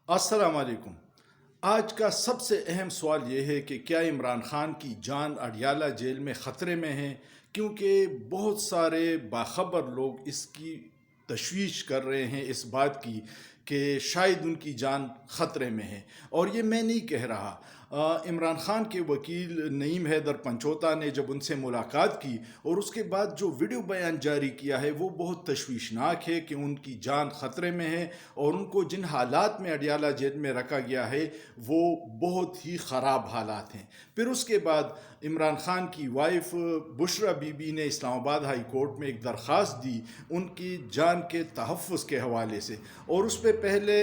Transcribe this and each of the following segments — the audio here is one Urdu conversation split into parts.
السلام علیکم۔ آج کا سب سے اہم سوال یہ ہے کہ کیا عمران خان کی جان اڈیالہ جیل میں خطرے میں ہے، کیونکہ بہت سارے باخبر لوگ اس کی تشویش کر رہے ہیں اس بات کی کہ شاید ان کی جان خطرے میں ہے۔ اور یہ میں نہیں کہہ رہا، عمران خان کے وکیل نعیم حیدر پنچوتا نے جب ان سے ملاقات کی اور اس کے بعد جو ویڈیو بیان جاری کیا ہے وہ بہت تشویشناک ہے کہ ان کی جان خطرے میں ہے، اور ان کو جن حالات میں اڈیالہ جیل میں رکھا گیا ہے وہ بہت ہی خراب حالات ہیں۔ پھر اس کے بعد عمران خان کی وائف بشرا بی بی نے اسلام آباد ہائی کورٹ میں ایک درخواست دی ان کی جان کے تحفظ کے حوالے سے، اور اس پہ پہلے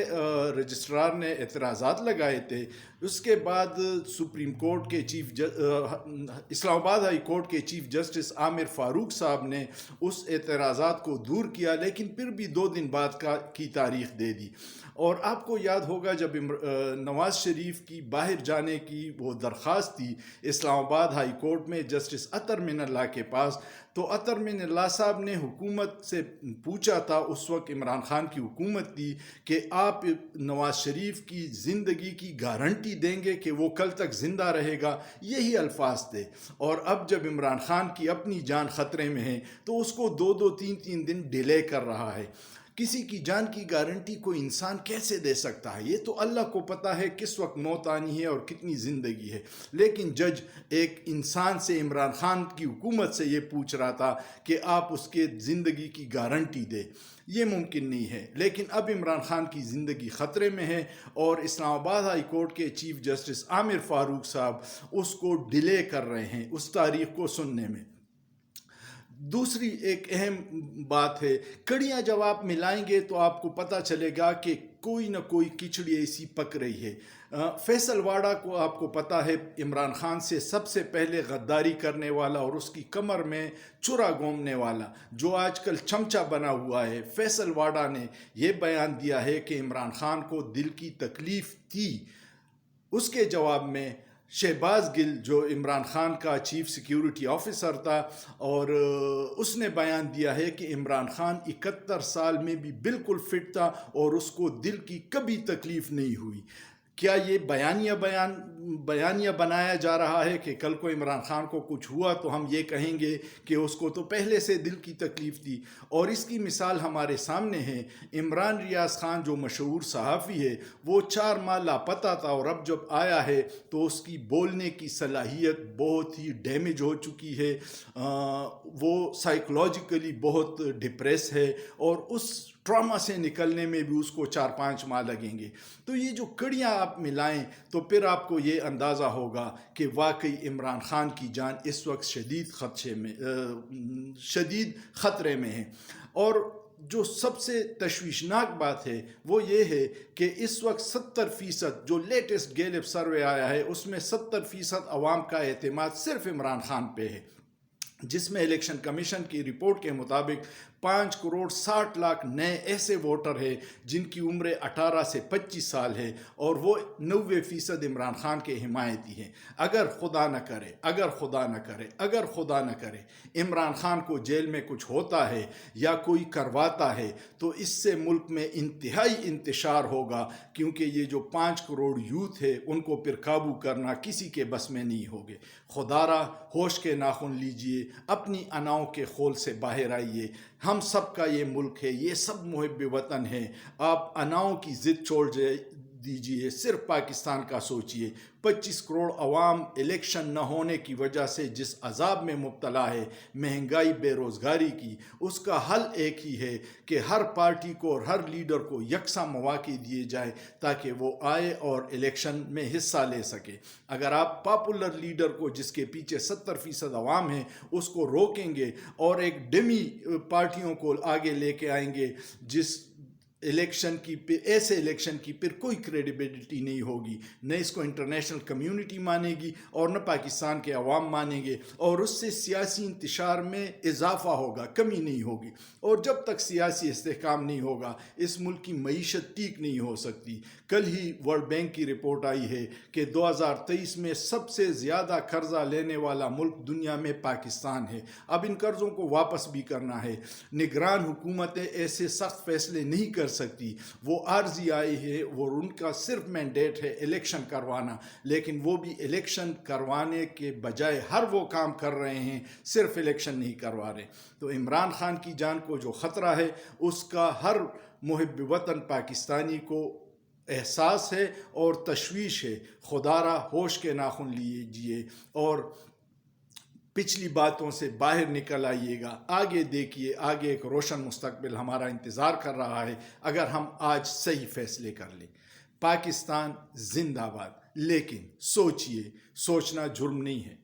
رجسٹرار نے اعتراضات لگائے تھے۔ اس کے بعد سپریم کورٹ کے اسلام آباد ہائی کورٹ کے چیف جسٹس عامر فاروق صاحب نے اس اعتراضات کو دور کیا، لیکن پھر بھی 2 دن بعد کی تاریخ دے دی۔ اور آپ کو یاد ہوگا جب نواز شریف کی باہر جانے کی وہ درخواست تھی اسلام آباد ہائی کورٹ میں جسٹس اطہر من اللہ کے پاس، تو اطہر من اللہ صاحب نے حکومت سے پوچھا تھا، اس وقت عمران خان کی حکومت تھی، کہ آپ نواز شریف کی زندگی کی گارنٹی دیں گے کہ وہ کل تک زندہ رہے گا؟ یہی الفاظ تھے۔ اور اب جب عمران خان کی اپنی جان خطرے میں ہے تو اس کو 2-3 دن ڈیلے کر رہا ہے۔ کسی کی جان کی گارنٹی کوئی انسان کیسے دے سکتا ہے؟ یہ تو اللہ کو پتہ ہے کس وقت موت آنی ہے اور کتنی زندگی ہے، لیکن جج ایک انسان سے، عمران خان کی حکومت سے یہ پوچھ رہا تھا کہ آپ اس کے زندگی کی گارنٹی دے۔ یہ ممکن نہیں ہے، لیکن اب عمران خان کی زندگی خطرے میں ہے اور اسلام آباد ہائی کورٹ کے چیف جسٹس عامر فاروق صاحب اس کو ڈیلے کر رہے ہیں اس تاریخ کو سننے میں۔ دوسری ایک اہم بات ہے، کڑیاں جب آپ ملائیں گے تو آپ کو پتہ چلے گا کہ کوئی نہ کوئی کھچڑی ایسی پک رہی ہے۔ فیصل واڑہ کو آپ کو پتہ ہے عمران خان سے سب سے پہلے غداری کرنے والا اور اس کی کمر میں چرا گھومنے والا جو آج کل چمچہ بنا ہوا ہے، فیصل واڑہ نے یہ بیان دیا ہے کہ عمران خان کو دل کی تکلیف تھی۔ اس کے جواب میں شہباز گل جو عمران خان کا چیف سیکیورٹی آفیسر تھا، اور اس نے بیان دیا ہے کہ عمران خان 71 سال میں بھی بالکل فٹ تھا اور اس کو دل کی کبھی تکلیف نہیں ہوئی۔ کیا یہ بیانیہ بنایا جا رہا ہے کہ کل کو عمران خان کو کچھ ہوا تو ہم یہ کہیں گے کہ اس کو تو پہلے سے دل کی تکلیف تھی؟ اور اس کی مثال ہمارے سامنے ہے۔ عمران ریاض خان جو مشہور صحافی ہے، وہ 4 ماہ لاپتہ تھا اور اب جب آیا ہے تو اس کی بولنے کی صلاحیت بہت ہی ڈیمیج ہو چکی ہے، وہ سائیکولوجیکلی بہت ڈپریس ہے، اور اس ٹراما سے نکلنے میں بھی اس کو 4-5 ماہ لگیں گے۔ تو یہ جو کڑیاں آپ ملائیں تو پھر آپ کو یہ اندازہ ہوگا کہ واقعی عمران خان کی جان اس وقت شدید خطرے میں ہے۔ اور جو سب سے تشویشناک بات ہے وہ یہ ہے کہ اس وقت 70% جو لیٹسٹ گیلپ سروے آیا ہے اس میں 70% عوام کا اعتماد صرف عمران خان پہ ہے، جس میں الیکشن کمیشن کی رپورٹ کے مطابق 5,60,00,000 نئے ایسے ووٹر ہیں جن کی عمر 18 سے 25 سال ہے، اور وہ 90% عمران خان کے حمایتی ہیں۔ اگر خدا نہ کرے عمران خان کو جیل میں کچھ ہوتا ہے یا کوئی کرواتا ہے تو اس سے ملک میں انتہائی انتشار ہوگا، کیونکہ یہ جو 5 کروڑ یوتھ ہے ان کو پھر قابو کرنا کسی کے بس میں نہیں ہوگے۔ خدا را ہوش کے ناخن لیجئے، اپنی اناؤں کے خول سے باہر آئیے۔ ہم سب کا یہ ملک ہے، یہ سب محب وطن ہیں۔ آپ اناؤں کی ضد چھوڑ دیجئے، صرف پاکستان کا سوچئے۔ 25 کروڑ عوام الیکشن نہ ہونے کی وجہ سے جس عذاب میں مبتلا ہے، مہنگائی، بے روزگاری کی، اس کا حل ایک ہی ہے کہ ہر پارٹی کو اور ہر لیڈر کو یکساں مواقع دیے جائے تاکہ وہ آئے اور الیکشن میں حصہ لے سکے۔ اگر آپ پاپولر لیڈر کو جس کے پیچھے 70% عوام ہیں اس کو روکیں گے اور ایک ڈمی پارٹیوں کو آگے لے کے آئیں گے، جس ایسے الیکشن کی پھر کوئی کریڈیبلٹی نہیں ہوگی، نہ اس کو انٹرنیشنل کمیونٹی مانے گی اور نہ پاکستان کے عوام مانیں گے، اور اس سے سیاسی انتشار میں اضافہ ہوگا، کمی نہیں ہوگی۔ اور جب تک سیاسی استحکام نہیں ہوگا اس ملک کی معیشت ٹھیک نہیں ہو سکتی۔ کل ہی ورلڈ بینک کی رپورٹ آئی ہے کہ 2023 میں سب سے زیادہ قرضہ لینے والا ملک دنیا میں پاکستان ہے۔ اب ان قرضوں کو واپس بھی کرنا ہے۔ نگران حکومتیں ایسے سخت فیصلے نہیں کر سکتی. وہ عارضی آئی ہے، وہ ان کا صرف مینڈیٹ ہے الیکشن کروانا، لیکن وہ بھی الیکشن کروانے کے بجائے ہر وہ کام کر رہے ہیں، صرف الیکشن نہیں کروا رہے. تو عمران خان کی جان کو جو خطرہ ہے اس کا ہر محب وطن پاکستانی کو احساس ہے اور تشویش ہے. خدا را ہوش کے ناخن لیجیے اور پچھلی باتوں سے باہر نکل آئیے گا. آگے دیکھیے، آگے ایک روشن مستقبل ہمارا انتظار کر رہا ہے اگر ہم آج صحیح فیصلے کر لیں. پاکستان زندہ باد. لیکن سوچیے، سوچنا جرم نہیں ہے.